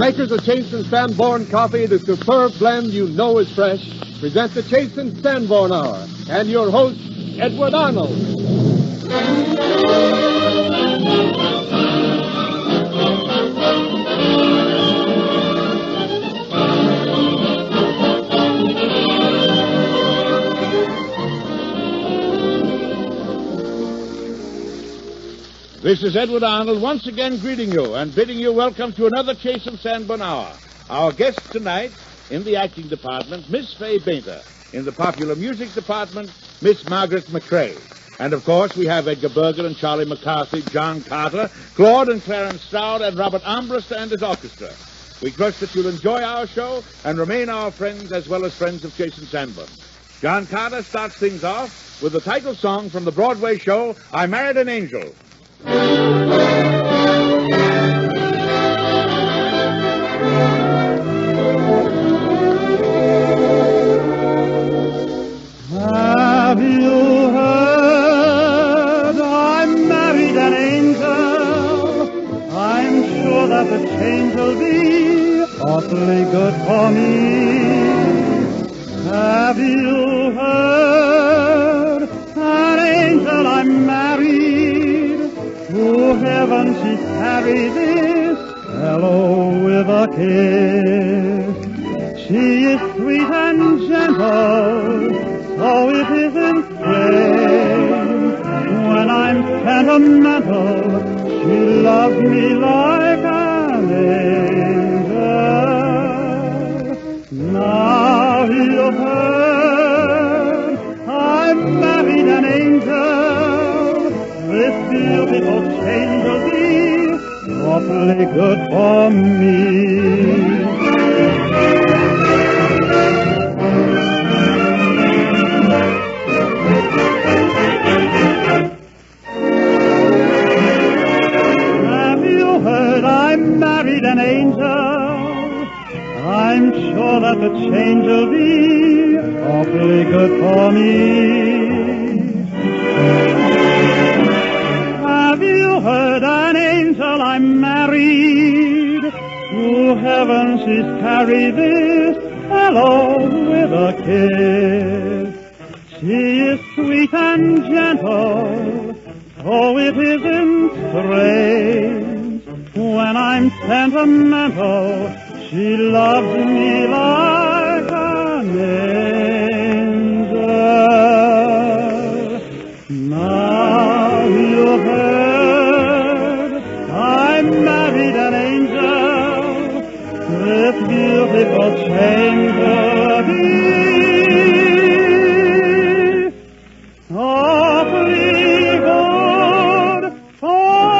makers of Chase and Sanborn coffee, the superb blend you know is fresh, present the Chase and Sanborn Hour. And your host, Edward Arnold. This is Edward Arnold once again greeting you and bidding you welcome to another Chase and Sanborn Hour. Our guest tonight in the acting department, Miss Bainter. In the popular music department, Miss Margaret McCrea. And, of course, we have Edgar Bergen and Charlie McCarthy, John Carter, Claude and Clarence Stroud, and Robert Armbruster and his orchestra. We trust that you'll enjoy our show and remain our friends as well as friends of Chase and Sanborn. John Carter starts things off with the title song from the Broadway show, I Married an Angel. Have you heard I married an angel? I'm sure that the change will be awfully good for me. Have you heard an angel I'm married? To heaven she carried this fellow with a kiss. She is sweet and gentle, so it isn't strange. When I'm sentimental, she loves me like an angel. Now you've heard I married an angel. This beautiful change will be awfully good for me. Have you heard I married an angel? I'm sure that the change will be awfully good for me. Have you heard an angel I'm married? To heaven she's carried this fellow with a kiss. She is sweet and gentle, so it isn't strange. When I'm sentimental, she loves me like an angel. Now you've heard I married an angel. This beautiful change will be awfully good for me.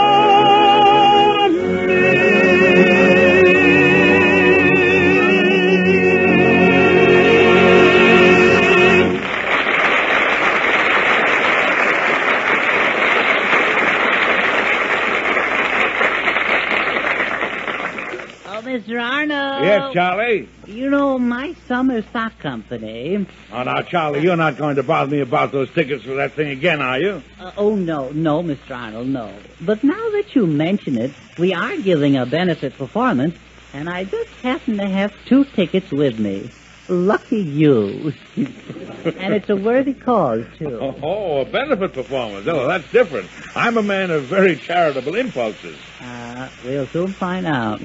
Mr. Arnold. Yes, Charlie? You know, my summer stock company... Oh, now, Charlie, you're not going to bother me about those tickets for that thing again, are you? No, Mr. Arnold, no. But now that you mention it, we are giving a benefit performance, and I just happen to have 2 tickets with me. Lucky you. And it's a worthy cause, too. Oh, a benefit performance. Oh, that's different. I'm a man of very charitable impulses. We'll soon find out.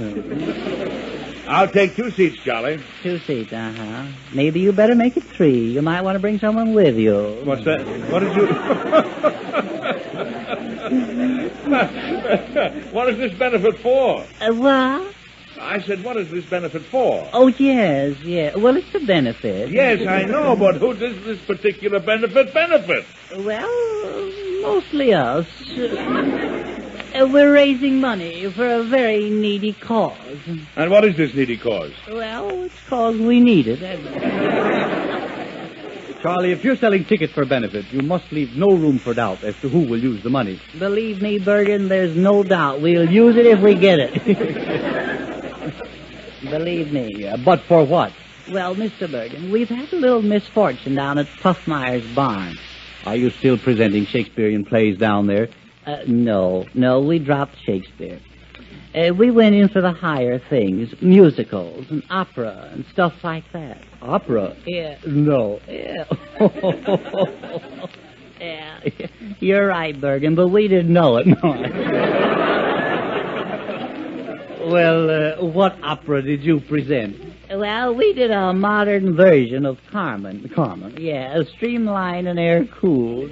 I'll take 2 seats, Charlie. 2 seats, Maybe you better make it 3. You might want to bring someone with you. What's that? What did you... What is this benefit for? What? I said, what is this benefit for? Oh, yes. Well, it's a benefit. Yes, I know, but who does this particular benefit? Well, mostly us. We're raising money for a very needy cause. And what is this needy cause? Well, it's cause we need it. Charlie, if you're selling tickets for benefit, you must leave no room for doubt as to who will use the money. Believe me, Bergen, there's no doubt. We'll use it if we get it. Believe me. Yeah, but for what? Well, Mr. Bergen, we've had a little misfortune down at Puffmeyer's barn. Are you still presenting Shakespearean plays down there? No, we dropped Shakespeare. We went in for the higher things, musicals and opera and stuff like that. Opera? Yeah, no. Yeah. Yeah, you're right, Bergen, but we didn't know it. Well, what opera did you present? Well, we did a modern version of Carmen. Carmen? Yeah, streamlined and air-cooled.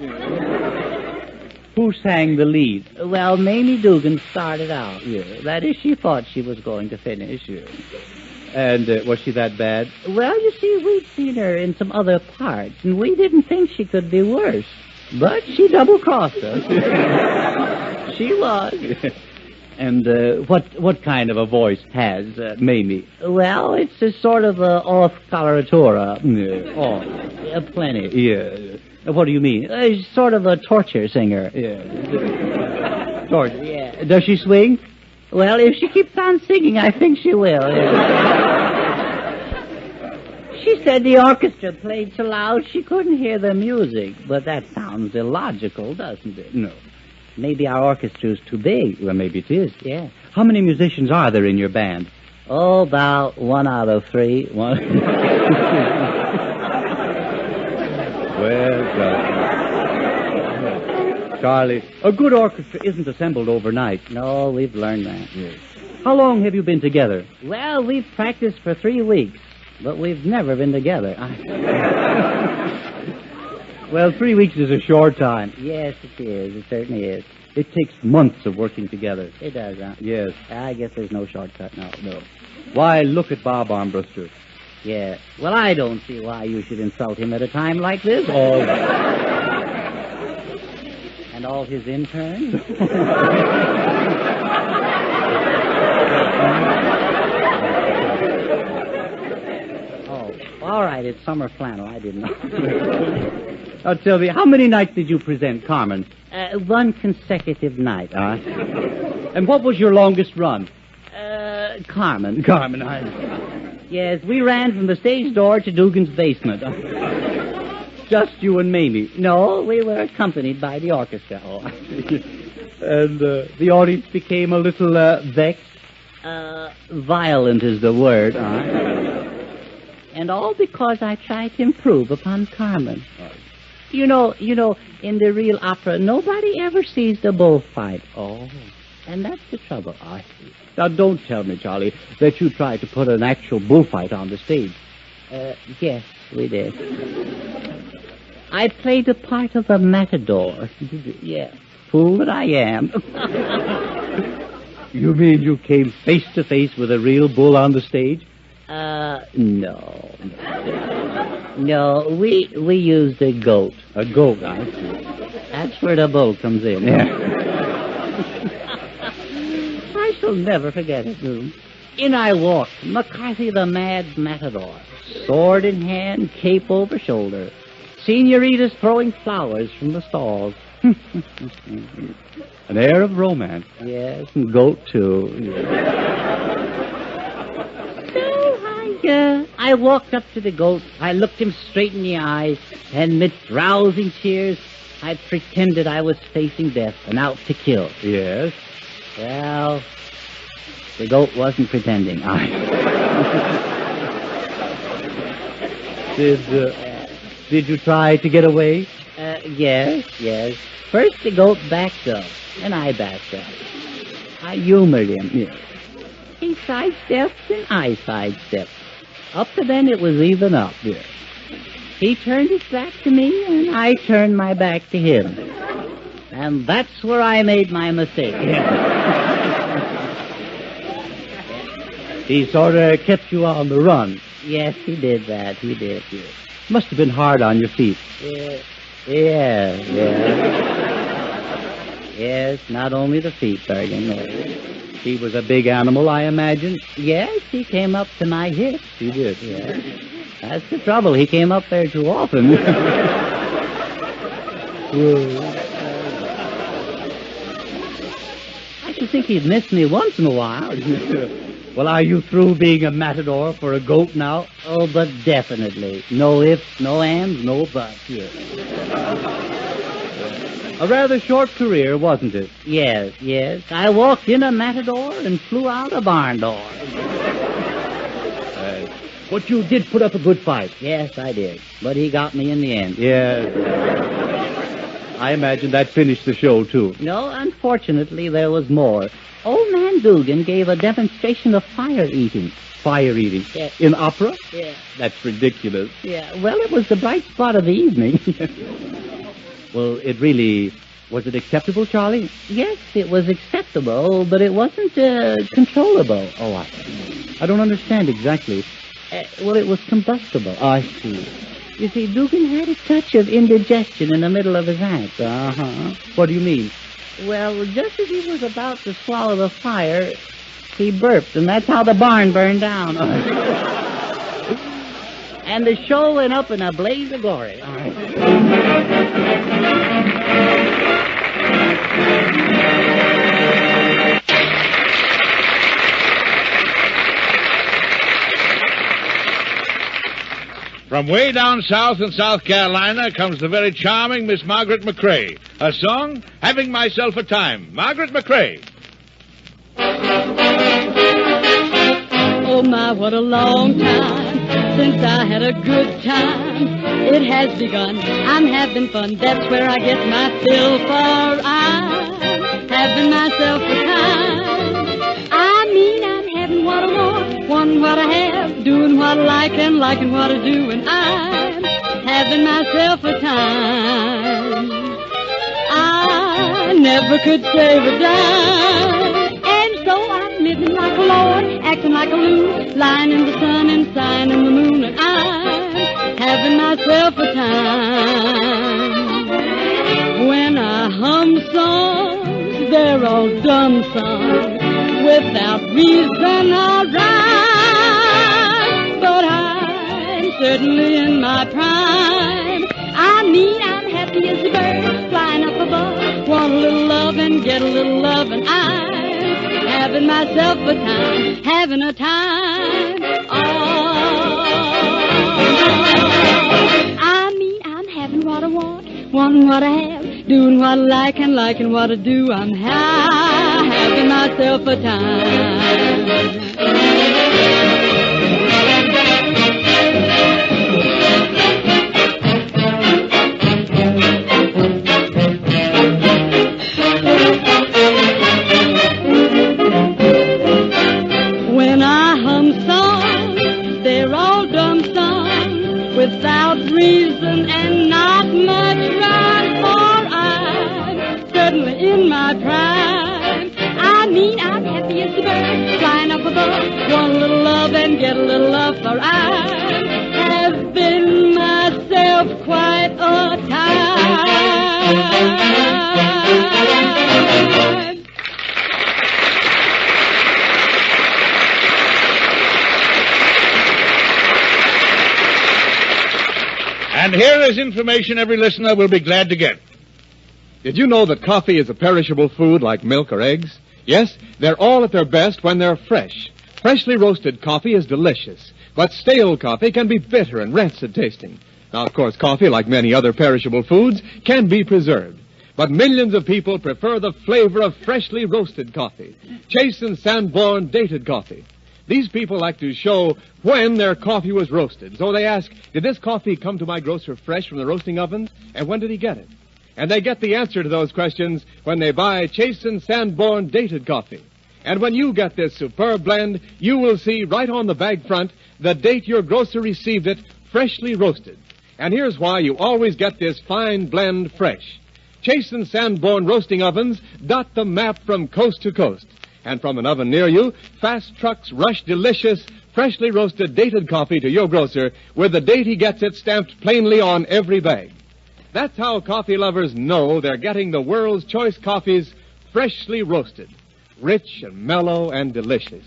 Who sang the lead? Well, Mamie Dugan started out. Yeah. That is, she thought she was going to finish. Yeah. And was she that bad? Well, you see, we'd seen her in some other parts, and we didn't think she could be worse. But she double-crossed us. She was. And what kind of a voice has Mamie? Well, it's a sort of a off coloratura. Oh, Plenty. yeah. What do you mean? Sort of a torture singer. Yeah. Torture. Yeah. Does she swing? Well, if she keeps on singing, I think she will. Yeah. She said the orchestra played so loud she couldn't hear the music. But that sounds illogical, doesn't it? No. Maybe our orchestra's too big. Well, maybe it is. Yeah. How many musicians are there in your band? Oh, about 1 out of 3. Well, Charlie, a good orchestra isn't assembled overnight. No, we've learned that. Yes. How long have you been together? Well, we've practiced for 3 weeks, but we've never been together. Well, 3 weeks is a short time. Yes, it is. It certainly is. It takes months of working together. It does, huh? Yes. I guess there's no shortcut now. No. Why, look at Bob Armbruster. Yeah. Well, I don't see why you should insult him at a time like this. Oh. And all his interns. Oh, all right. It's summer flannel. I didn't know. Now, tell me, how many nights did you present Carmen? 1 consecutive night. And what was your longest run? Carmen. Carmen, Yes, we ran from the stage door to Dugan's basement. Just you and Mamie? No, we were accompanied by the orchestra. Oh. And the audience became a little vexed? Violent is the word. And all because I tried to improve upon Carmen. You know, in the real opera, nobody ever sees the bullfight. Oh. And that's the trouble. I see. Now, don't tell me, Charlie, that you tried to put an actual bullfight on the stage. Yes, we did. I played the part of a matador. Yeah, fool that I am. You mean you came face to face with a real bull on the stage? No. No, we used a goat. A goat, I see. That's where the bull comes in. Yeah. I shall never forget it. In I walked, McCarthy the mad matador, sword in hand, cape over shoulder, senoritas throwing flowers from the stalls. An air of romance. Yes, and goat too. So I walked up to the goat. I looked him straight in the eyes, and amidst rousing cheers, I pretended I was facing death and out to kill. Yes. Well, the goat wasn't pretending. Did you try to get away? Yes. First the goat backed up, and I backed up. I humored him. Yes. He sidestepped, and I sidestepped. Up to then, it was even up. Yes. He turned his back to me, and I turned my back to him. And that's where I made my mistake. He sort of kept you on the run. Yes, he did that. He did. Yes. Must have been hard on your feet. Yeah. Yes, not only the feet, Bergen. He was a big animal, I imagine. Yes, he came up to my hips. He did. Yes. That's the trouble. He came up there too often. I should think he'd miss me once in a while. Well, are you through being a matador for a goat now? Oh, but definitely. No ifs, no ands, no buts. Yes. A rather short career, wasn't it? Yes. I walked in a matador and flew out a barn door. But you did put up a good fight. Yes, I did. But he got me in the end. Yes. I imagine that finished the show, too. No, unfortunately, there was more. Old man Dugan gave a demonstration of fire eating. Fire eating? Yeah. In opera? Yeah. That's ridiculous. Yeah, well, it was the bright spot of the evening. Well, was it acceptable, Charlie? Yes, it was acceptable, but it wasn't controllable. Oh, I don't understand exactly. Well, it was combustible. I see. You see, Dugan had a touch of indigestion in the middle of his act. Uh-huh. What do you mean? Well, just as he was about to swallow the fire, he burped, and that's how the barn burned down. And the show went up in a blaze of glory. All right. From way down south in South Carolina comes the very charming Miss Margaret McCrea. Her song, Having Myself a Time. Margaret McCrea. Oh, my, what a long time since I had a good time. It has begun. I'm having fun. That's where I get my fill, for I'm having myself a time. I mean, I'm having what I want, wanting what I have, doing what I like and liking what I do, and I'm having myself a time. I never could save a dime, and so I'm living like a lord, acting like a loon, lying in the sun and sighing in the moon, and I'm having myself a time. When I hum songs, they're all dumb songs, without reason or rhyme, but I'm certainly in my prime. I mean, I'm happy as a bird, flying up above, want a little love and get a little love, and I'm having myself a time, having a time. Oh, I mean, I'm having what I want, wanting what I have, doing what I like and liking what I do. I'm having myself a time. When I hum songs, they're all dumb songs, without reason and not much rhyme, for I'm certainly in my prime. I mean, I'm happy as a bird, flying up above, want a little love and get a little love, for I'm having myself quite a time. And here is information every listener will be glad to get. Did you know that coffee is a perishable food like milk or eggs? Yes, they're all at their best when they're fresh. Freshly roasted coffee is delicious, but stale coffee can be bitter and rancid tasting. Now, of course, coffee, like many other perishable foods, can be preserved. But millions of people prefer the flavor of freshly roasted coffee. Chase and Sanborn dated coffee. These people like to show when their coffee was roasted. So they ask, did this coffee come to my grocer fresh from the roasting ovens? And when did he get it? And they get the answer to those questions when they buy Chase and Sanborn dated coffee. And when you get this superb blend, you will see right on the bag front the date your grocer received it, freshly roasted. And here's why you always get this fine blend fresh. Chase and Sanborn roasting ovens dot the map from coast to coast. And from an oven near you, fast trucks rush delicious, freshly roasted dated coffee to your grocer with the date he gets it stamped plainly on every bag. That's how coffee lovers know they're getting the world's choice coffees freshly roasted, rich and mellow and delicious.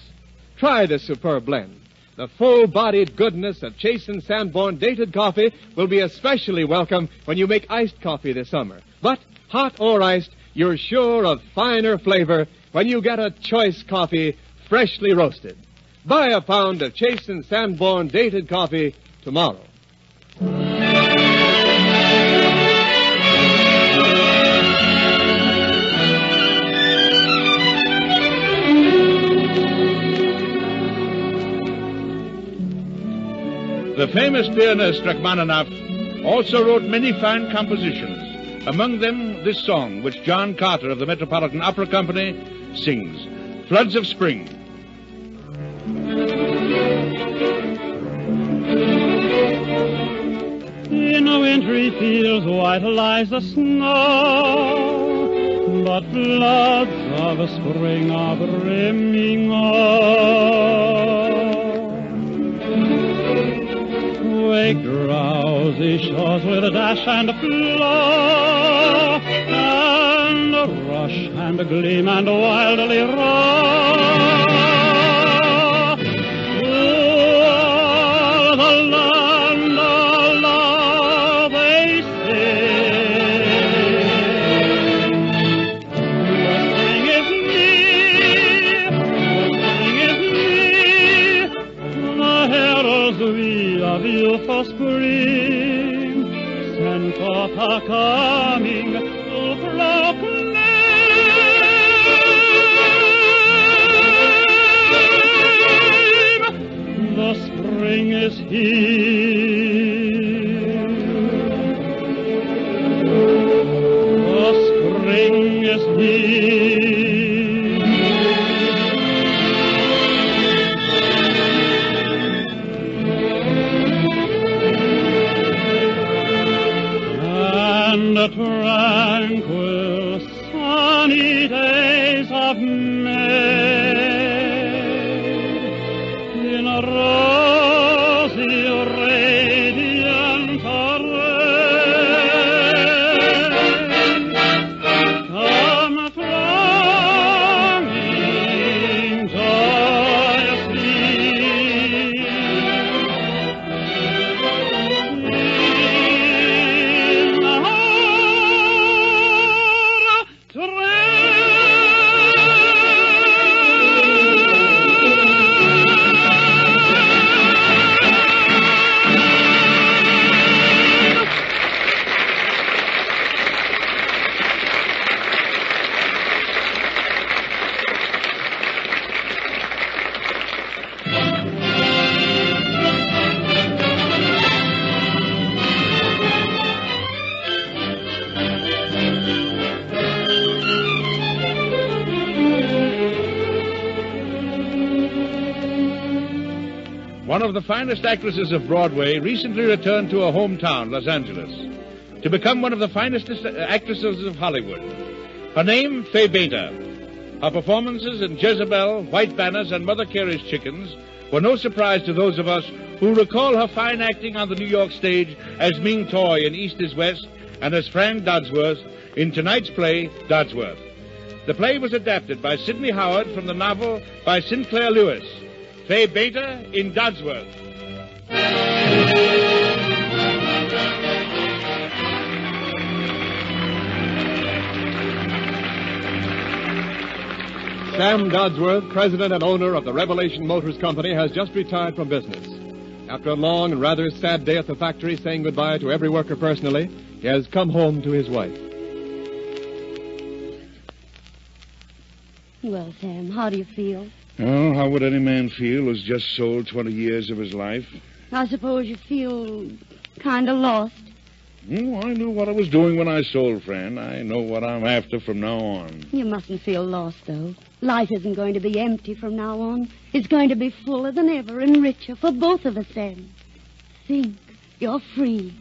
Try this superb blend. The full-bodied goodness of Chase and Sanborn dated coffee will be especially welcome when you make iced coffee this summer. But, hot or iced, you're sure of finer flavor when you get a choice coffee freshly roasted. Buy a pound of Chase and Sanborn dated coffee tomorrow. famous pianist Rachmaninoff also wrote many fine compositions. Among them, this song, which John Carter of the Metropolitan Opera Company sings, Floods of Spring. In wintry fields white lies the snow, but floods of spring are brimming on. Wake drowsy shores with a dash and a flow, and a rush and a gleam and wildly roar. All the land aloud they sing. The spring is near, the spring is near. The heralds we of youthful spring send forth our coming to proclaim. The spring is here. The spring is here. And the tranquil, sunny days of May in a rosy, radiant array come thronging joyously. One of the finest actresses of Broadway recently returned to her hometown, Los Angeles, to become one of the finest actresses of Hollywood. Her name, Fay Bainter. Her performances in Jezebel, White Banners, and Mother Carey's Chickens were no surprise to those of us who recall her fine acting on the New York stage as Ming Toy in East is West and as Frank Dodsworth in tonight's play, Dodsworth. The play was adapted by Sidney Howard from the novel by Sinclair Lewis. Fay Bainter in Dodsworth. Sam Dodsworth, president and owner of the Revelation Motors Company, has just retired from business. After a long and rather sad day at the factory, saying goodbye to every worker personally, he has come home to his wife. Well, Sam, how do you feel? Oh, how would any man feel who's just sold 20 years of his life? I suppose you feel kind of lost. Oh, I knew what I was doing when I sold, Fran. I know what I'm after from now on. You mustn't feel lost, though. Life isn't going to be empty from now on. It's going to be fuller than ever and richer for both of us, Sam. Think. You're free.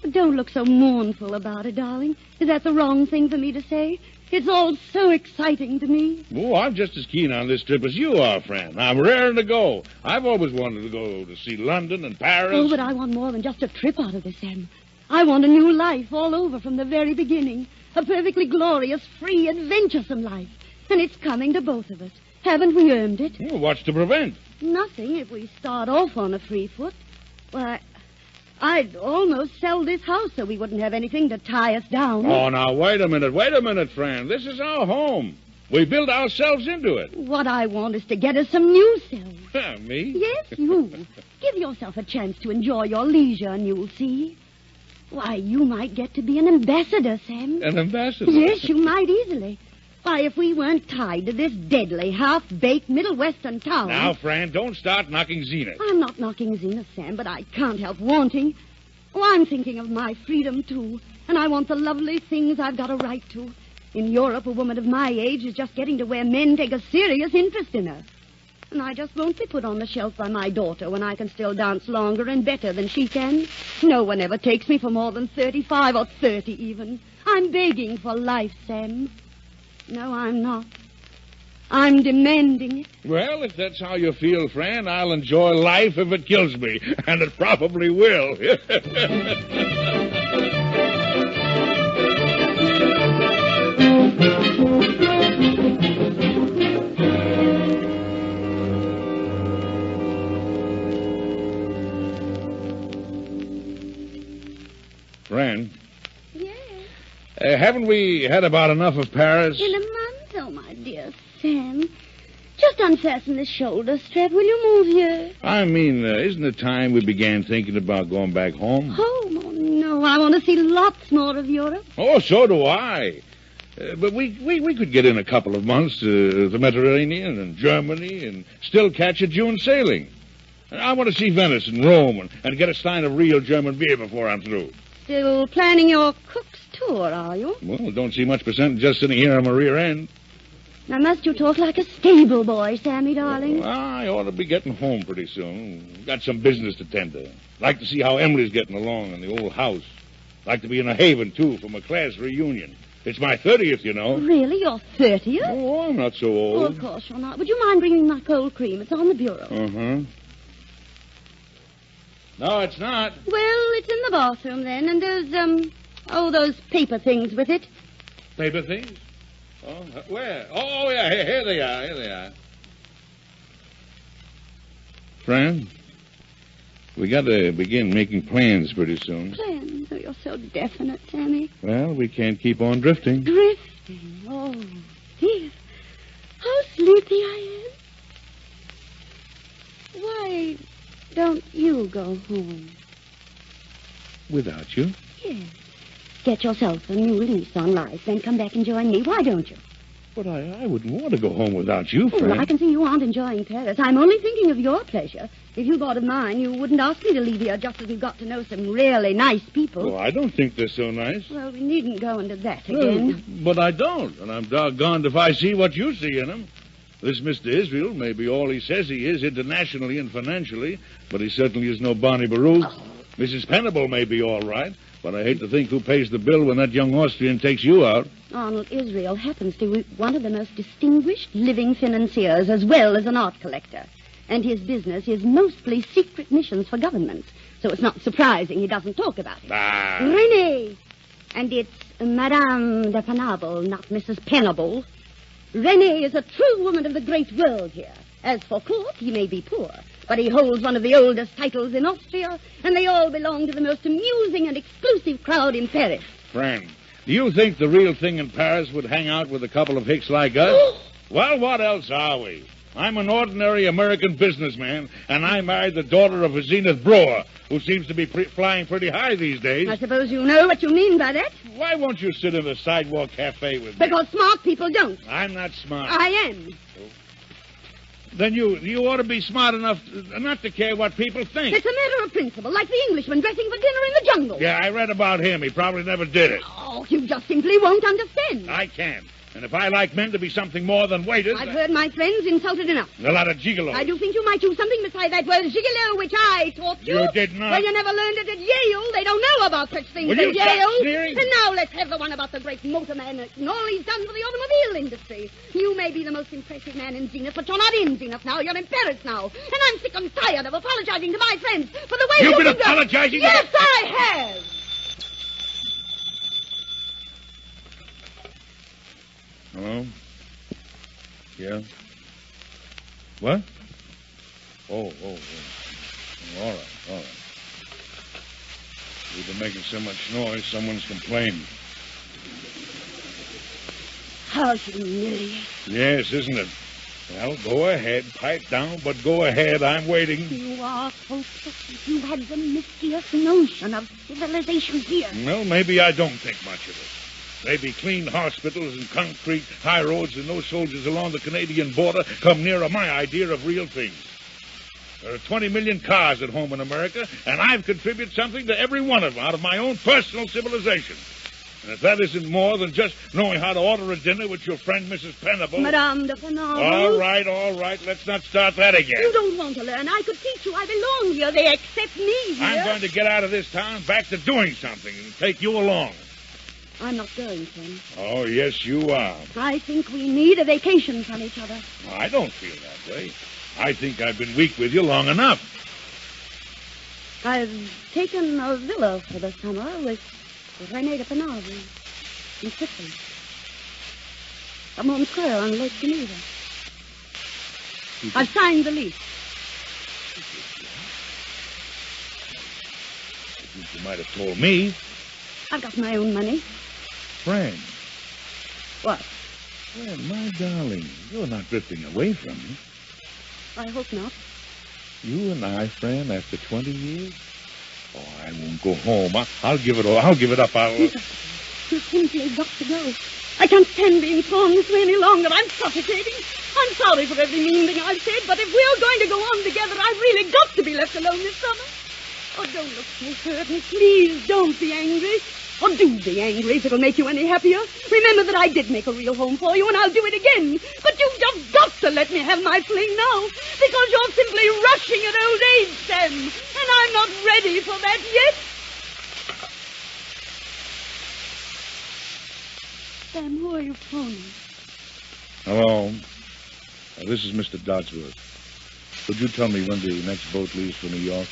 But don't look so mournful about it, darling. Is that the wrong thing for me to say? It's all so exciting to me. Oh, I'm just as keen on this trip as you are, Fran. I'm raring to go. I've always wanted to go to see London and Paris. Oh, but I want more than just a trip out of this, Sam. I want a new life all over from the very beginning. A perfectly glorious, free, adventuresome life. And it's coming to both of us. Haven't we earned it? Well, what's to prevent? Nothing if we start off on a free foot. Why, I'd almost sell this house so we wouldn't have anything to tie us down. Oh, now, wait a minute, Fran. This is our home. We built ourselves into it. What I want is to get us some new selves. Me? Yes, you. Give yourself a chance to enjoy your leisure, and you'll see. Why, you might get to be an ambassador, Sam. An ambassador? Yes, you might easily. Why, if we weren't tied to this deadly, half-baked Middle Western town... Now, Fran, don't start knocking Zenith. I'm not knocking Zenith, Sam, but I can't help wanting. Oh, I'm thinking of my freedom, too. And I want the lovely things I've got a right to. In Europe, a woman of my age is just getting to where men take a serious interest in her. And I just won't be put on the shelf by my daughter when I can still dance longer and better than she can. No one ever takes me for more than 35 or 30 even. I'm begging for life, Sam. No, I'm not. I'm demanding it. Well, if that's how you feel, Fran, I'll enjoy life if it kills me. And it probably will. Fran? Yes. Haven't we had about enough of Paris? In a month, oh, my dear Sam. Just unfasten this shoulder strap. Will you move here? I mean, isn't it time we began thinking about going back home? Home? Oh, no. I want to see lots more of Europe. Oh, so do I. But we could get in a couple of months to the Mediterranean and Germany and still catch a June sailing. I want to see Venice and Rome and get a stein of real German beer before I'm through. Still planning your cook's tour, are you? Well, don't see much percent in just sitting here on my rear end. Now, must you talk like a stable boy, Sammy, darling? Well, I ought to be getting home pretty soon. Got some business to tend to. Like to see how Emily's getting along in the old house. Like to be in a haven, too, for McCrea's reunion. It's my 30th, you know. Really? Your 30th? Oh, I'm not so Oh, old. of course you're not. Would you mind bringing my cold cream? It's on the bureau. Uh-huh. No, it's not. Well, it's in the bathroom, then, and there's, those paper things with it. Paper things? Oh, where? Oh, yeah, here they are. Fran, we got to begin making plans pretty soon. Plans? Oh, you're so definite, Sammy. Well, we can't keep on drifting. Drifting? Oh, dear. How sleepy I am. Why don't you go home? Without you? Yes. Get yourself a new lease on life, then come back and join me. Why don't you? But I wouldn't want to go home without you, Oh, Fran. well, I can see you aren't enjoying Paris. I'm only thinking of your pleasure. If you thought of mine, you wouldn't ask me to leave here just as we've got to know some really nice people. Well, I don't think they're so nice. Well, we needn't go into that again. But I don't, and I'm doggone if I see what you see in him. This Mr. Israel may be all he says he is internationally and financially, but he certainly is no Bonnie Baruch. Oh. Mrs. Penable may be all right, but I hate to think who pays the bill when that young Austrian takes you out. Arnold Israel happens to be one of the most distinguished living financiers as well as an art collector. And his business is mostly secret missions for governments. So it's not surprising he doesn't talk about it. Ah. Renee! And it's Madame de Penable, not Mrs. Penable. Renee is a true woman of the great world here. As for court, he may be poor, but he holds one of the oldest titles in Austria, and they all belong to the most amusing and exclusive crowd in Paris. Fran, do you think the real thing in Paris would hang out with a couple of hicks like us? Well, what else are we? I'm an ordinary American businessman, and I married the daughter of a Zenith brewer, who seems to be flying pretty high these days. I suppose you know what you mean by that? Why won't you sit in a sidewalk cafe with me? Because smart people don't. I'm not smart. I am. Then you ought to be smart enough not to care what people think. It's a matter of principle, like the Englishman dressing for dinner in the jungle. Yeah, I read about him. He probably never did it. Oh, you just simply won't understand. I can. And if I like men to be something more than waiters... I've heard my friends insulted enough. A lot of gigolos. I do think you might use something beside that word gigolo, which I taught you. You did not. Well, you never learned it at Yale. They don't know about such things Will at you stop Yale. sneering? And now let's have the one about the great motorman and all he's done for the automobile industry. You may be the most impressive man in Zenith, but you're not in Zenith now. You're in Paris now. And I'm sick and tired of apologizing to my friends for the way You've been conduct- apologizing to Yes, the- I have. Hello? Yeah? What? Oh. All right. We've been making so much noise, someone's complaining. How humiliating. Yes, isn't it? Well, go ahead. Pipe down, but go ahead. I'm waiting. You are hopeless. You had the mistiest notion of civilization here. Well, maybe I don't think much of it. Maybe clean hospitals and concrete high roads and no soldiers along the Canadian border come nearer my idea of real things. There are 20 million cars at home in America, and I've contributed something to every one of them out of my own personal civilization. And if that isn't more than just knowing how to order a dinner with your friend Mrs. Penable... Madame de Penable. All right. Let's not start that again. You don't want to learn. I could teach you. I belong here. They accept me here. I'm going to get out of this town back to doing something and take you along. I'm not going, son. Oh, yes, you are. I think we need a vacation from each other. I don't feel that way. I think I've been weak with you long enough. I've taken a villa for the summer with René de Penable in Switzerland. A McCrea on Lake Geneva. I've signed the lease. You might have told me. I've got my own money. Friend. What? Well, my darling, you're not drifting away from me. I hope not. You and I, friend, after 20 years? Oh, I won't go home. I'll give it all. I'll give it up. You simply got to go. I can't stand being thrown this way any longer. I'm suffocating. I'm sorry for every mean thing I've said, but if we're going to go on together, I've really got to be left alone this summer. Oh, don't look so hurt, and please don't be angry. Or do be angry if it'll make you any happier. Remember that I did make a real home for you, and I'll do it again. But you've just got to let me have my fling now, because you're simply rushing at old age, Sam, and I'm not ready for that yet. Sam, who are you phoning? Hello. This is Mr. Dodsworth. Could you tell me when the next boat leaves for New York?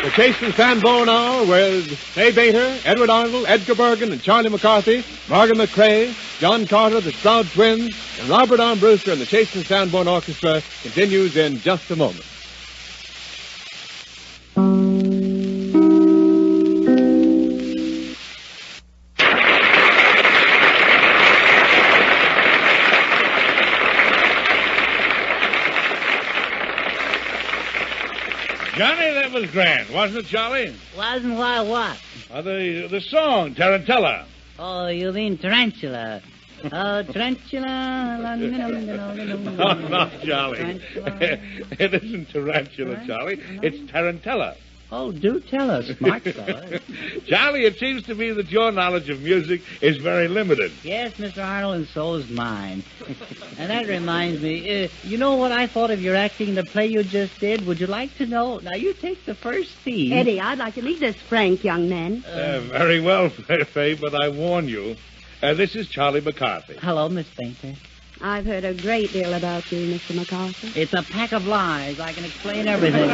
The Chase and Sanborn Hour with Bainter, Edward Arnold, Edgar Bergen, and Charlie McCarthy, Margaret McCrea, John Carter, the Stroud twins, and Robert Armbruster and the Chase and Sanborn Orchestra continues in just a moment. Johnny, that was grand, wasn't it, Charlie? Wasn't why what? The song, Tarantella. Oh, you mean tarantula. Oh, tarantula. Oh, no, Charlie. It isn't tarantula, Charlie. It's Tarantella. Oh, do tell us, smart fella. Charlie, it seems to me that your knowledge of music is very limited. Yes, Mr. Arnold, and so is mine. And that reminds me, you know what I thought of your acting in the play you just did? Would you like to know? Now, you take the first scene. Eddie, I'd like to meet this frank young man. Very well, Faye, but I warn you. This is Charlie McCarthy. Hello, Miss Bainter. I've heard a great deal about you, Mr. McCarthy. It's a pack of lies. I can explain everything.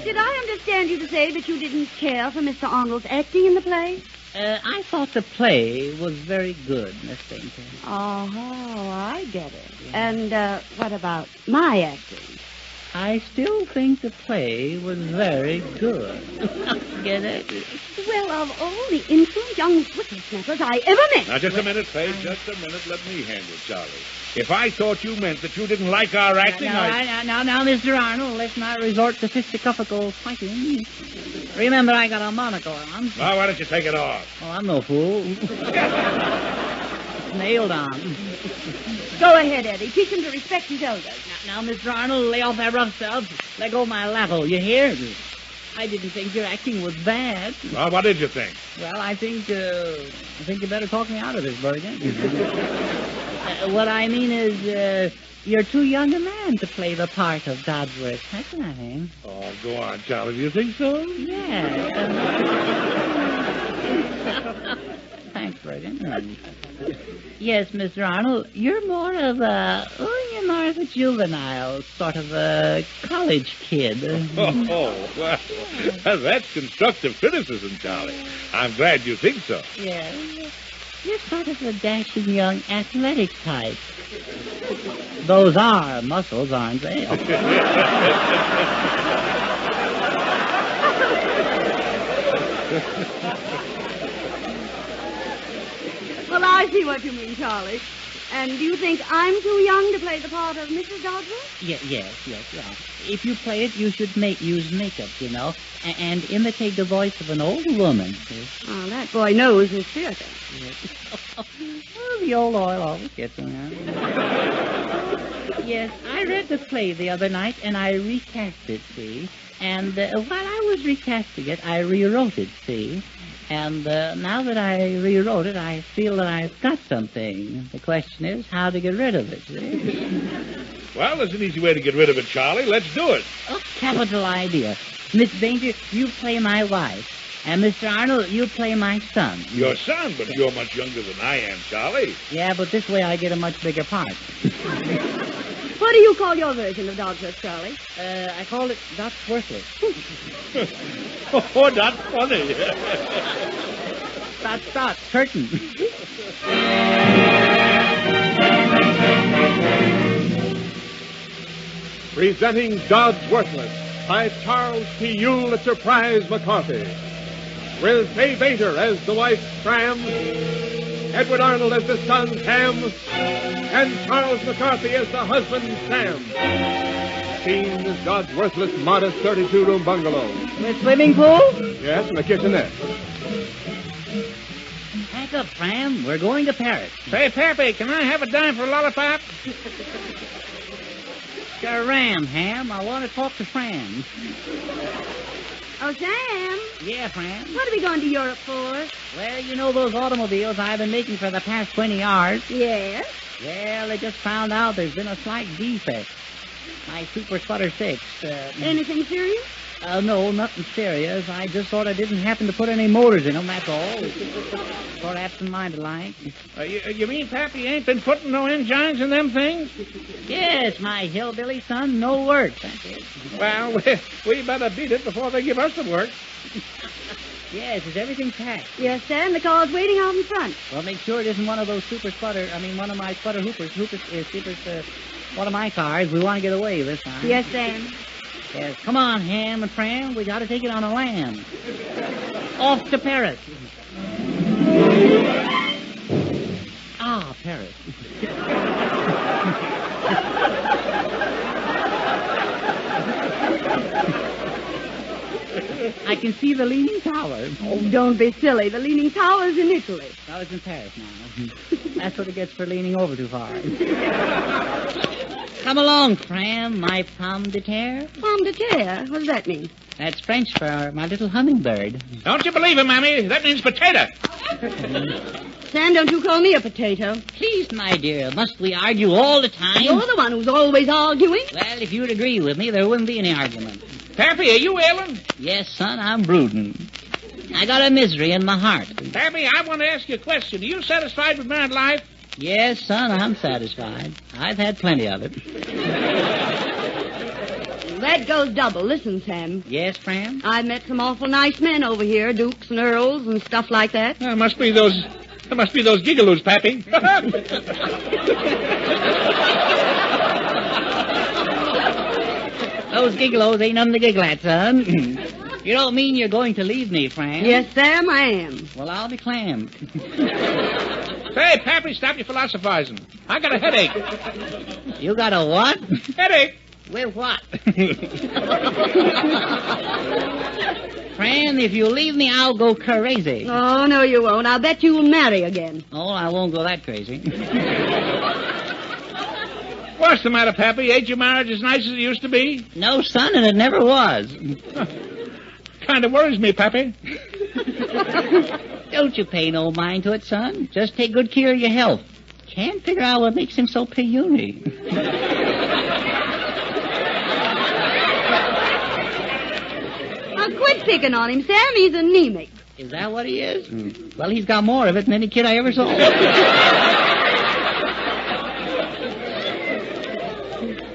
Did I understand you to say that you didn't care for Mr. Arnold's acting in the play? I thought the play was very good, Miss Bainter. Oh, I get it. And what about my acting? I still think the play was very good. Get it? Well, of all the insolent young whippersnappers I ever met. Now, just a minute, Faye. Just a minute. Let me handle Charlie. If I thought you meant that you didn't like our acting, Now, Mr. Arnold, let's not resort to fisticuffle fighting. Remember, I got a monocle on. Well, why don't you take it off? Oh, I'm no fool. It's nailed on. Go ahead, Eddie. Teach him to respect his elders. Now, Mr. Arnold, lay off that rough stuff. Let go of my lasso. You hear? I didn't think your acting was bad. Well, what did you think? Well, I think you better talk me out of this, Bergen. What I mean is, you're too young a man to play the part of Dodsworth. That's what I think. Oh, go on, Charlie. Do you think so? Yeah. Thanks, Bergen. Yes, Mr. Arnold, you're more of a juvenile, sort of a college kid. Well, that's constructive criticism, Charlie. I'm glad you think so. Yeah. You're sort of a dashing young athletic type. Those are muscles, aren't they? Well, I see what you mean, Charlie. And do you think I'm too young to play the part of Mrs. Dodsworth? Yes. If you play it, you should use makeup, and imitate the voice of an old woman. Oh, that boy knows his theater. Oh, the old oil always gets him, Yes, I read the play the other night, and I recast it, see? And while I was recasting it, I rewrote it, see? And now that I rewrote it, I feel that I've got something. The question is how to get rid of it, see? Well, there's an easy way to get rid of it, Charlie. Let's do it. Oh, capital idea. Miss Bainter, you play my wife. And Mr. Arnold, you play my son. Your son? But you're much younger than I am, Charlie. Yeah, but this way I get a much bigger part. What do you call your version of Dodsworth, Charlie? I call it That's Worthless. Oh, that's funny. Stop. Curtain. Presenting God's Worthless by Charles P. Yule at Surprise McCarthy. With Fay Bainter as the wife, Fram, Edward Arnold as the son, Ham, and Charles McCarthy as the husband, Sam. Scene is God's worthless, modest 32-room bungalow. With swimming pool? Yes, and a kitchenette. Pack up, Fram. We're going to Paris. Say, Pappy, can I have a dime for a lollipop? Ram, Ham. I want to talk to Fram. Oh, Sam. Yeah, Fram. What are we going to Europe for? Well, those automobiles I've been making for the past 20 hours. Yes. Well, they just found out there's been a slight defect. My Super Sputter 6. Anything serious? No, nothing serious. I just thought I didn't happen to put any motors in them, that's all. Sort of absent-minded like. You mean Pappy ain't been putting no engines in them things? Yes, my hillbilly son, no work. That's it. Well, we better beat it before they give us the work. Yes, is everything packed? Yes, Sam, the car's waiting out in front. Well, make sure it isn't one of those one of my sputter one of my cars. We want to get away this time. Yes, Sam. Yes, come on, Ham and Fram. We got to take it on a lam. Off to Paris. Paris. I can see the Leaning Tower. Oh, don't be silly. The Leaning Tower's in Italy. I was in Paris now. That's what it gets for leaning over too far. Come along, Fram, my pomme de terre. Pomme de terre? What does that mean? That's French for my little hummingbird. Don't you believe him, Mammy? That means potato. Sam, don't you call me a potato. Please, my dear, must we argue all the time? You're the one who's always arguing. Well, if you'd agree with me, there wouldn't be any argument. Pappy, are you ailing? Yes, son, I'm brooding. I got a misery in my heart. Pappy, I want to ask you a question. Are you satisfied with married life? Yes, son, I'm satisfied. I've had plenty of it. That goes double. Listen, Sam. Yes, Fram? I've met some awful nice men over here, dukes and earls and stuff like that. There must be those gigaloos, Pappy. Those gigolos ain't nothing to giggle at, son. You don't mean you're going to leave me, Fram? Yes, Sam, I am. Well, I'll be clammed. Say, Pappy, stop your philosophizing. I got a headache. You got a what? Headache. With what? Fran, if you leave me, I'll go crazy. Oh, no, you won't. I'll bet you'll marry again. Oh, I won't go that crazy. What's the matter, Pappy? Ain't your marriage as nice as it used to be? No, son, and it never was. Kind of worries me, Pappy. Don't you pay no mind to it, son. Just take good care of your health. Can't figure out what makes him so puny. Now, quit picking on him, Sam. He's anemic. Is that what he is? Well, he's got more of it than any kid I ever saw.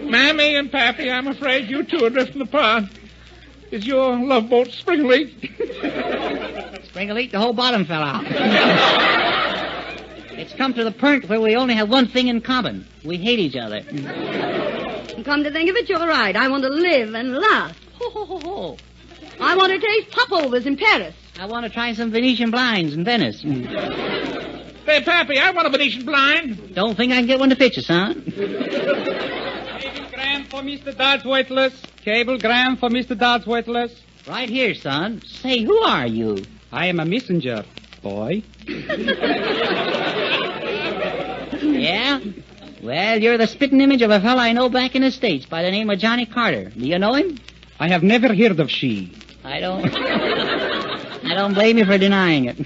Mammy and Pappy, I'm afraid you two are drifting apart. Is your love boat spring leaked? Spring leaked, the whole bottom fell out. It's come to the point where we only have one thing in common. We hate each other. And come to think of it, you're right. I want to live and laugh. Ho, ho, ho, ho. I want to taste popovers in Paris. I want to try some Venetian blinds in Venice. Hey, Pappy, I want a Venetian blind. Don't think I can get one to fit you, son. Cablegram for Mr. Dodsworthless. Cablegram for Mr. Dodsworthless. Right here, son. Say, who are you? I am a messenger, boy. Yeah? Well, you're the spitting image of a fellow I know back in the States by the name of Johnny Carter. Do you know him? I have never heard of she. I don't blame you for denying it.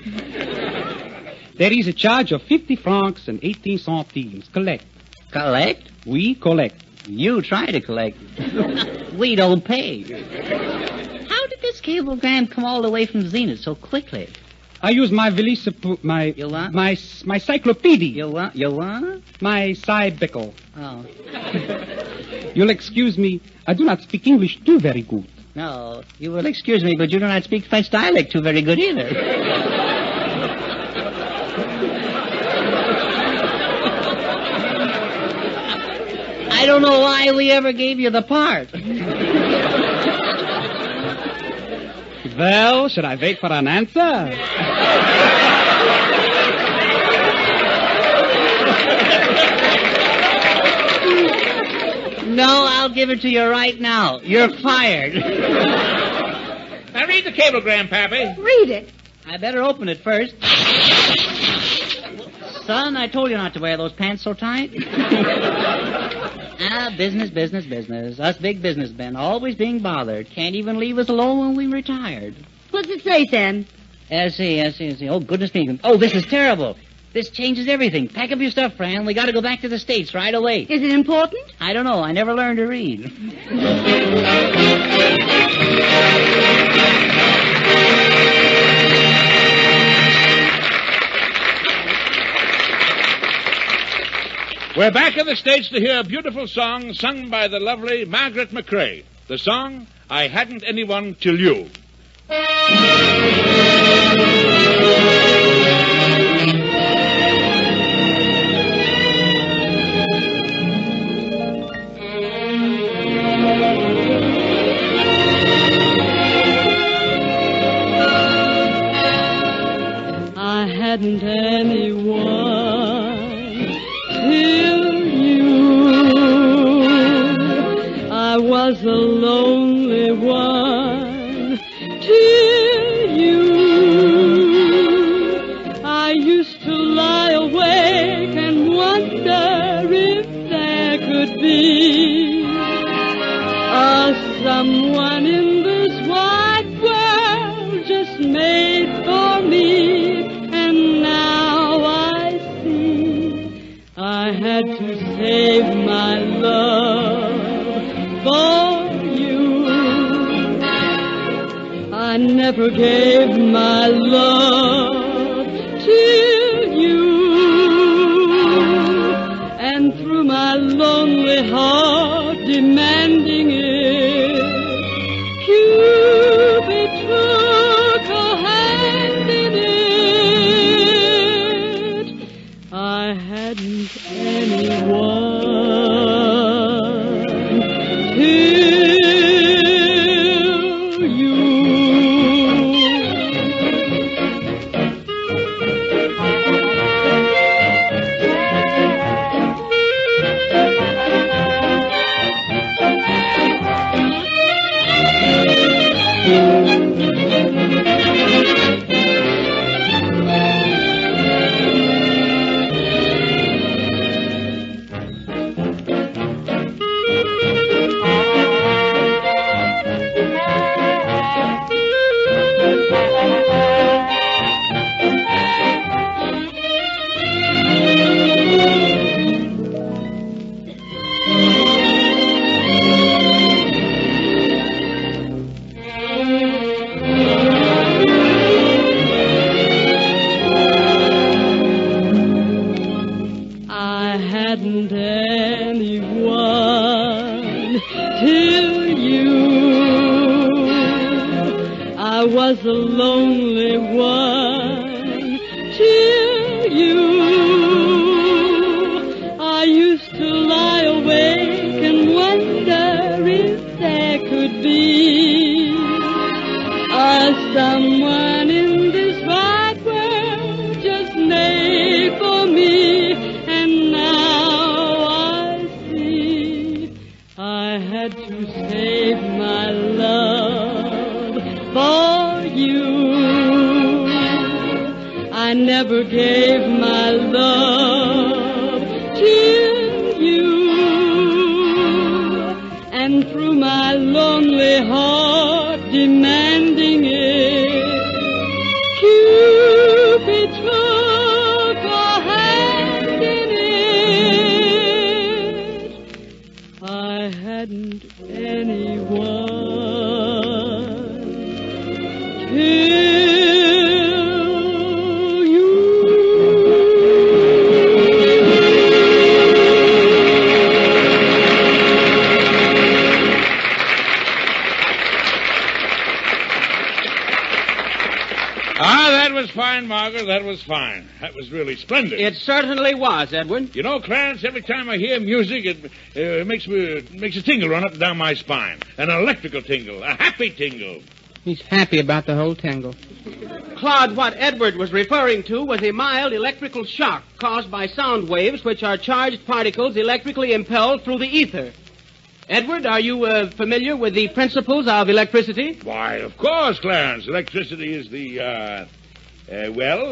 There is a charge of 50 francs and 18 centimes. Collect. Collect? We collect. You try to collect. We don't pay. How did this cablegram come all the way from Zenith so quickly? I use my valise, my cyclopedia. You what? My cybicle. Oh. You'll excuse me. I do not speak English too very good. No, you will excuse me, but you do not speak French dialect too very good either. I don't know why we ever gave you the part. Well, should I wait for an answer? No, I'll give it to you right now. You're fired. Now read the cablegram, Pappy. Read it. I better open it first. Son, I told you not to wear those pants so tight. Business. Us big businessmen, always being bothered. Can't even leave us alone when we retired. What's it say, Sam? Let's see. Oh, goodness me. Oh, this is terrible. This changes everything. Pack up your stuff, Fran. We got to go back to the States right away. Is it important? I don't know. I never learned to read. We're back in the States to hear a beautiful song sung by the lovely Margaret McCrea. The song, I Hadn't Anyone Till You. I hadn't anyone till you. I was a lonely one till you. I used to lie awake and wonder if there could be someone in this wide world just made for me. And now I see I had to save my love for you. I never gave my love to you. And through my lonely heart demanding it, Cupid took a hand in it. I hadn't anyone till you. I never gave my love till you. And through my lonely heart demanding it, Cupid took a hand in it. I hadn't anyone till you. That was fine, Margaret. That was fine. That was really splendid. It certainly was, Edward. You know, Clarence, every time I hear music, it makes a tingle run up and down my spine. An electrical tingle. A happy tingle. He's happy about the whole tangle. Claude, what Edward was referring to was a mild electrical shock caused by sound waves, which are charged particles electrically impelled through the ether. Edward, are you familiar with the principles of electricity? Why, of course, Clarence. Electricity is the, now,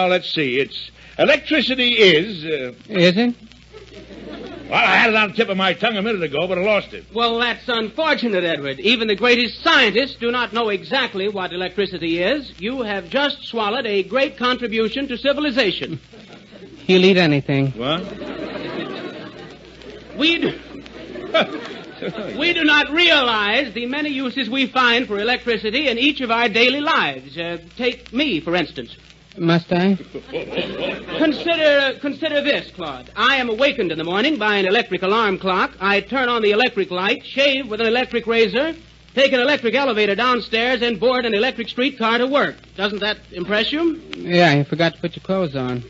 let's see. Electricity is... Is it? Well, I had it on the tip of my tongue a minute ago, but I lost it. Well, that's unfortunate, Edward. Even the greatest scientists do not know exactly what electricity is. You have just swallowed a great contribution to civilization. He'll eat anything. What? We do not realize the many uses we find for electricity in each of our daily lives. Take me, for instance. Must I? Consider this, Claude. I am awakened in the morning by an electric alarm clock. I turn on the electric light, shave with an electric razor, take an electric elevator downstairs, and board an electric streetcar to work. Doesn't that impress you? Yeah, you forgot to put your clothes on.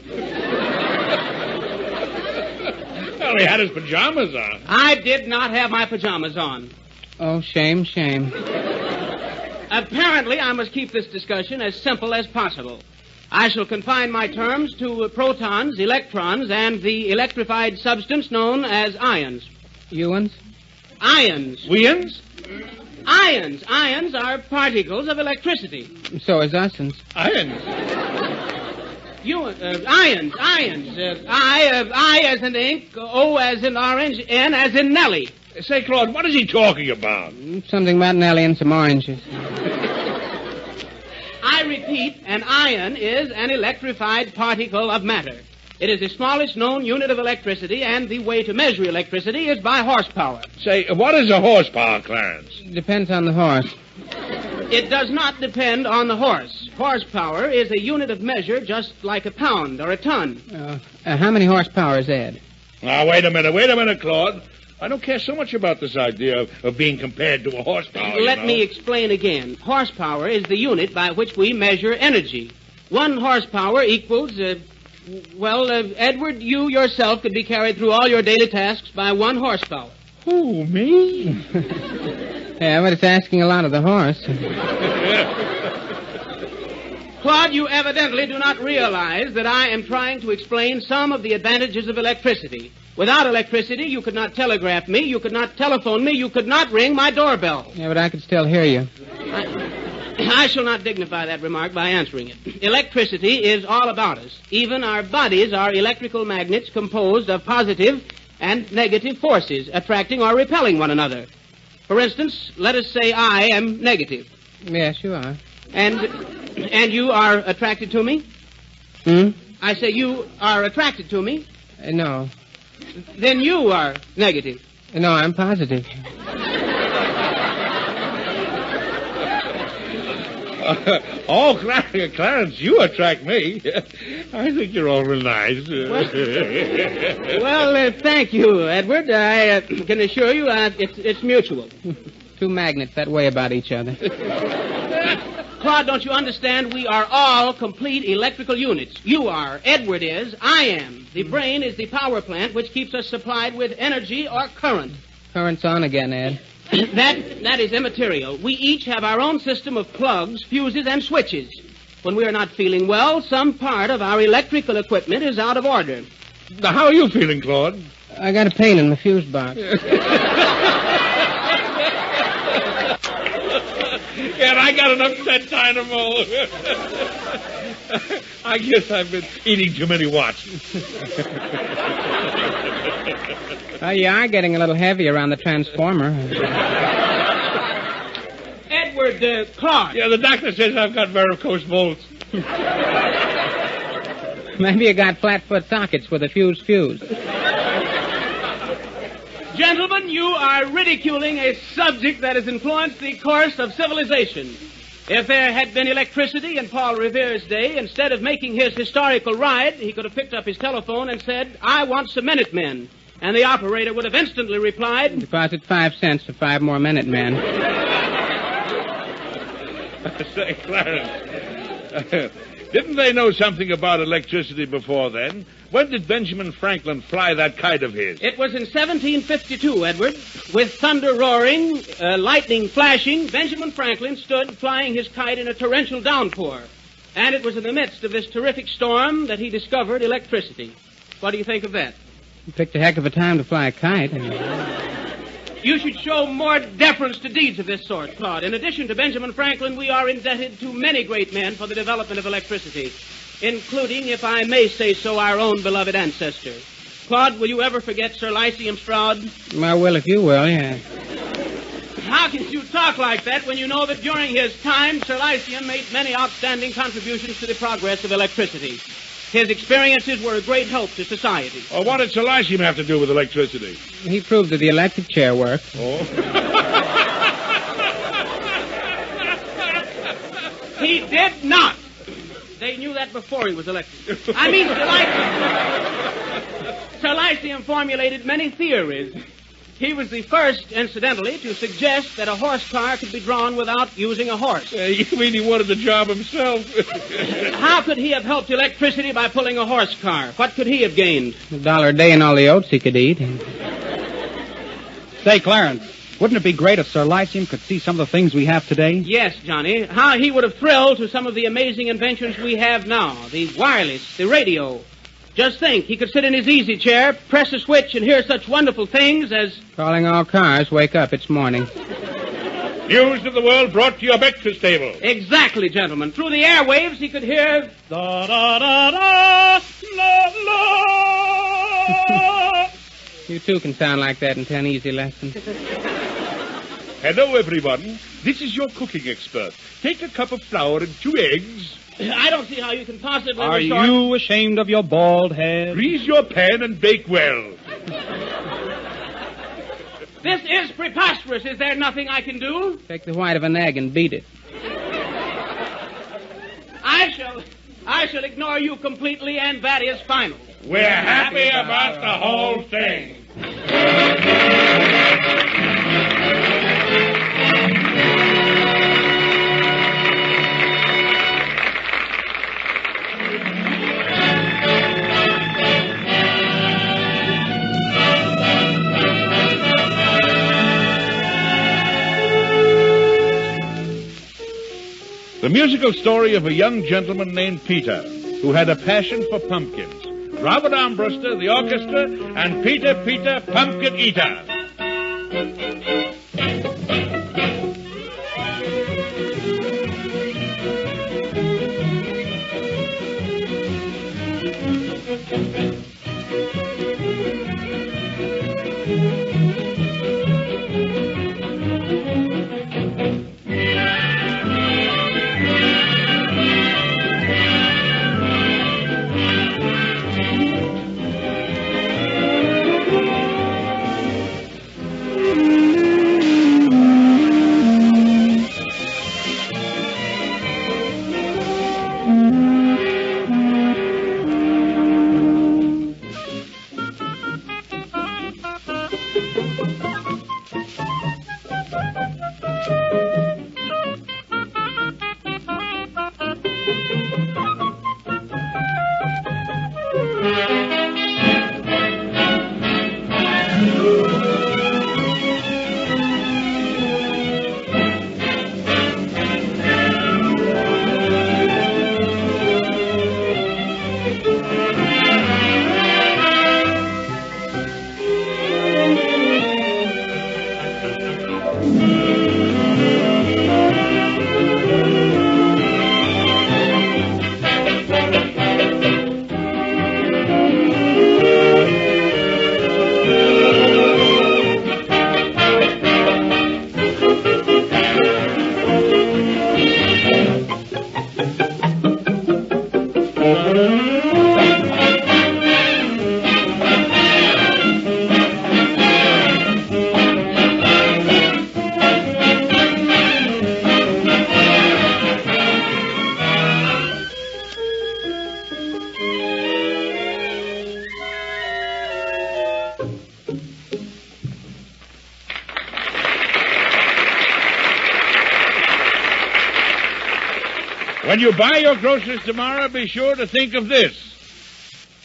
Well, he had his pajamas on. I did not have my pajamas on. Oh, shame, shame. Apparently, I must keep this discussion as simple as possible. I shall confine my terms to protons, electrons, and the electrified substance known as ions. Ions? Ions. Weans? Ions. Ions are particles of electricity. So is usins. Ions. Ions. I as in ink, O as in orange, N as in Nellie. Say, Claude, what is he talking about? Something about Nellie and some oranges. I repeat, an ion is an electrified particle of matter. It is the smallest known unit of electricity, and the way to measure electricity is by horsepower. Say, what is a horsepower, Clarence? Depends on the horse. It does not depend on the horse. Horsepower is a unit of measure just like a pound or a ton. How many horsepower is Ed? Now, wait a minute, Claude. I don't care so much about this idea of being compared to a horsepower. Let me explain again. Horsepower is the unit by which we measure energy. 1 horsepower equals, Edward, you yourself could be carried through all your daily tasks by 1 horsepower. Who, me? Yeah, but it's asking a lot of the horse. Claude, you evidently do not realize that I am trying to explain some of the advantages of electricity. Without electricity, you could not telegraph me, you could not telephone me, you could not ring my doorbell. Yeah, but I could still hear you. I shall not dignify that remark by answering it. Electricity is all about us. Even our bodies are electrical magnets composed of positive and negative forces, attracting or repelling one another. For instance, let us say I am negative. Yes, you are. And you are attracted to me? I say you are attracted to me? No. Then you are negative. No, I'm positive. Clarence, you attract me. I think you're all real nice. Well, thank you, Edward. I can assure you it's mutual. 2 magnets that weigh about each other. Claude, don't you understand? We are all complete electrical units. You are, Edward is, I am. The brain is the power plant which keeps us supplied with energy or current. Current's on again, Ed. That is immaterial. We each have our own system of plugs, fuses, and switches. When we are not feeling well, some part of our electrical equipment is out of order. Now, how are you feeling, Claude? I got a pain in my fuse box. And I got an upset dynamo. I guess I've been eating too many watches. Well, you are getting a little heavy around the transformer. Edward, Clark. Yeah, the doctor says I've got varicose bolts. Maybe you got flat-foot sockets with a fuse. Gentlemen, you are ridiculing a subject that has influenced the course of civilization. If there had been electricity in Paul Revere's day, instead of making his historical ride, he could have picked up his telephone and said, "I want some Minutemen." And the operator would have instantly replied, "Deposit 5 cents for 5 more Minutemen." Say, Clarence, didn't they know something about electricity before then? When did Benjamin Franklin fly that kite of his? It was in 1752, Edward. With thunder roaring, lightning flashing, Benjamin Franklin stood flying his kite in a torrential downpour. And it was in the midst of this terrific storm that he discovered electricity. What do you think of that? You picked a heck of a time to fly a kite. You should show more deference to deeds of this sort, Claude. In addition to Benjamin Franklin, we are indebted to many great men for the development of electricity, including, if I may say so, our own beloved ancestor. Claude, will you ever forget Sir Lyceum Stroud? I will if you will, yeah. How can you talk like that when you know that during his time, Sir Lyceum made many outstanding contributions to the progress of electricity? His experiences were a great help to society. Well, what did Sir Lyceum have to do with electricity? He proved that the electric chair worked. Oh. He did not. They knew that before he was elected. I mean, Sir Lyceum formulated many theories. He was the first, incidentally, to suggest that a horse car could be drawn without using a horse. You mean he wanted the job himself? How could he have helped electricity by pulling a horse car? What could he have gained? $1 a day and all the oats he could eat. Say, Clarence, wouldn't it be great if Sir Lyceum could see some of the things we have today? Yes, Johnny. How he would have thrilled to some of the amazing inventions we have now. The wireless, the radio. Just think, he could sit in his easy chair, press a switch, and hear such wonderful things as... Calling all cars, wake up, it's morning. News of the world brought to your breakfast table. Exactly, gentlemen. Through the airwaves, he could hear... Da da da da, la la. You too can sound like that in 10 easy lessons. Hello, everyone. This is your cooking expert. Take a cup of flour and 2 eggs. I don't see how you can possibly... Are you ashamed of your bald head? Grease your pan and bake well. This is preposterous. Is there nothing I can do? Take the white of an egg and beat it. I shall ignore you completely, and that is final. We're happy about the whole thing. The musical story of a young gentleman named Peter, who had a passion for pumpkins. Robert Armbruster, the orchestra, and Peter, Pumpkin Eater. When you buy your groceries tomorrow, be sure to think of this.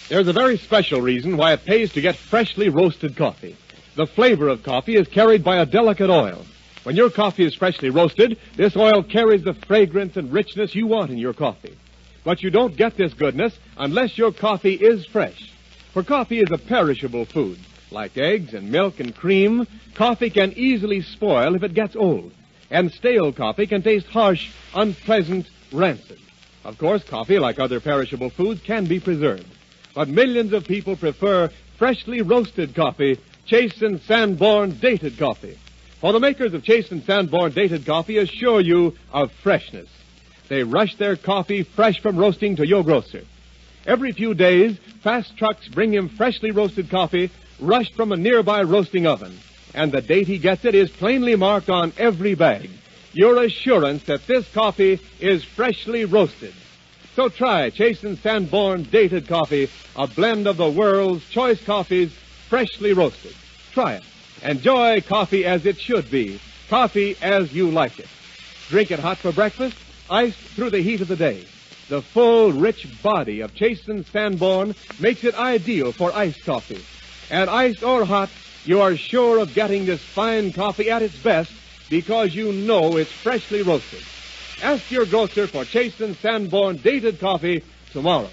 There's a very special reason why it pays to get freshly roasted coffee. The flavor of coffee is carried by a delicate oil. When your coffee is freshly roasted, this oil carries the fragrance and richness you want in your coffee. But you don't get this goodness unless your coffee is fresh. For coffee is a perishable food. Like eggs and milk and cream, coffee can easily spoil if it gets old. And stale coffee can taste harsh, unpleasant, rancid. Of course, coffee, like other perishable foods, can be preserved. But millions of people prefer freshly roasted coffee, Chase and Sanborn dated coffee. For the makers of Chase and Sanborn dated coffee assure you of freshness. They rush their coffee fresh from roasting to your grocer. Every few days, fast trucks bring him freshly roasted coffee rushed from a nearby roasting oven. And the date he gets it is plainly marked on every bag. Your assurance that this coffee is freshly roasted. So try Chase and Sanborn dated coffee, a blend of the world's choice coffees, freshly roasted. Try it. Enjoy coffee as it should be. Coffee as you like it. Drink it hot for breakfast, iced through the heat of the day. The full, rich body of Chase and Sanborn makes it ideal for iced coffee. And iced or hot, you are sure of getting this fine coffee at its best because you know it's freshly roasted. Ask your grocer for Chase and Sanborn dated coffee tomorrow.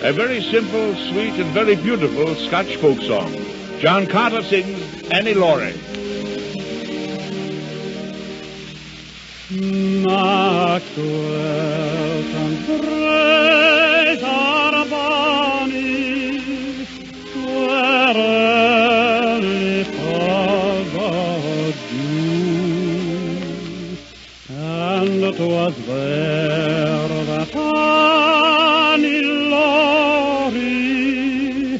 A very simple, sweet, and very beautiful Scotch folk song. John Carter sings Annie Laurie. Maxwell and praise are bonny, where early falls dew, and it was there that Annie Laurie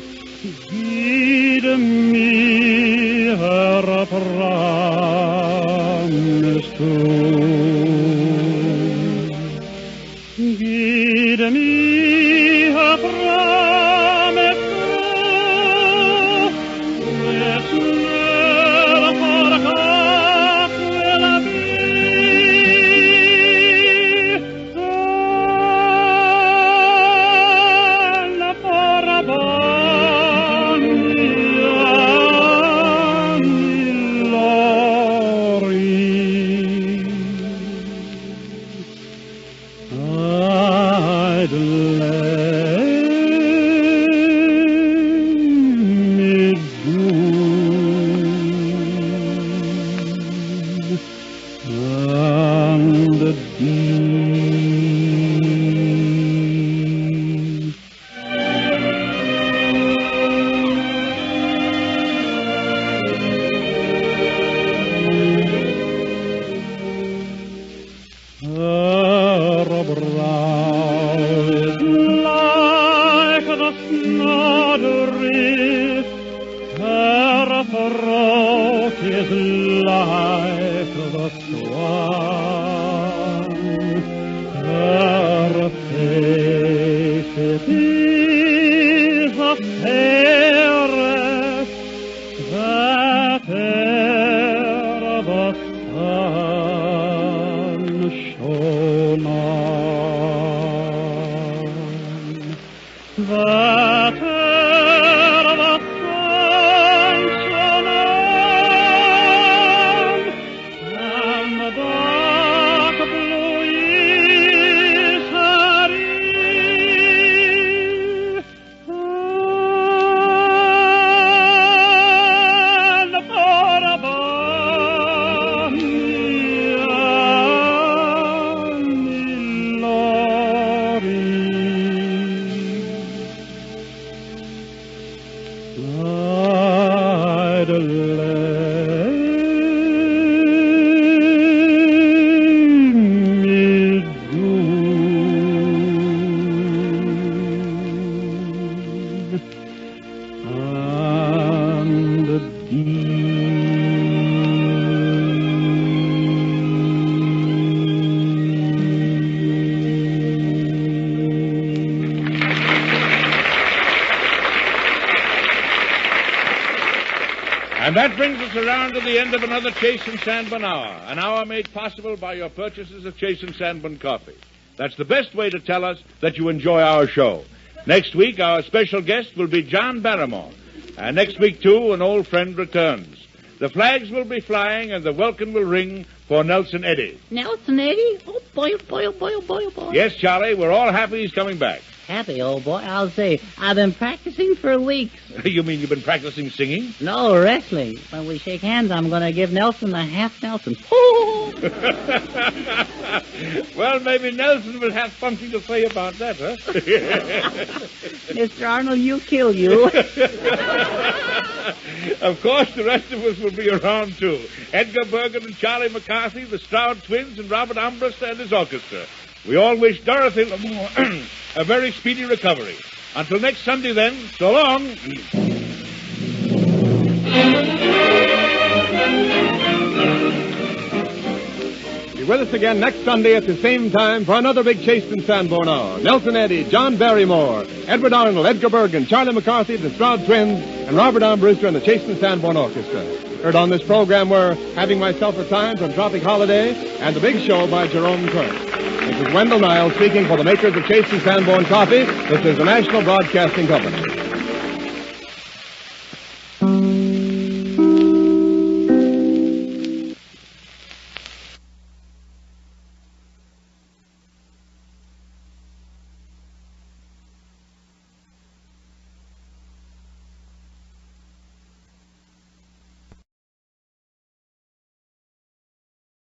did me her promise to. Give me her promise which never forgot will be, and for a bonny Annie Laurie. I'd lay me down and deep. Her brow is like the snowdrift, her throat is like the swan, her face it is the fairest that e'er the sun shone on, that e'er the sun shone on, and the dark blue is her eve, and for a bonny Annie Laurie. And that brings us around to the end of another Chase and Sanborn hour, an hour made possible by your purchases of Chase and Sanborn coffee. That's the best way to tell us that you enjoy our show. Next week, our special guest will be John Barrymore. And next week, too, an old friend returns. The flags will be flying and the welcome will ring for Nelson Eddy. Nelson Eddy? Oh, boy, oh, boy, oh, boy, oh, boy, oh, boy. Yes, Charlie, we're all happy he's coming back. Happy, old boy. I'll say, I've been practicing for weeks. You mean you've been practicing singing? No, wrestling. When we shake hands, I'm going to give Nelson a half Nelson. Well, maybe Nelson will have something to say about that, huh? Mr. Arnold, you kill you. Of course, the rest of us will be around, too. Edgar, Bergen, and Charlie McCarthy, the Stroud twins, and Robert Armbruster and his orchestra. We all wish Dorothy a very speedy recovery. Until next Sunday, then, so long. Be with us again next Sunday at the same time for another big Chase and Sanborn hour. Nelson Eddy, John Barrymore, Edward Arnold, Edgar Bergen, Charlie McCarthy, the Stroud twins, and Robert Armbruster and the Chase and Sanborn Orchestra. Heard on this program were Having Myself a Time from Tropic Holiday and The Big Show by Jerome Kern. This is Wendell Niles speaking for the makers of Chase and Sanborn Coffee. This is the National Broadcasting Company.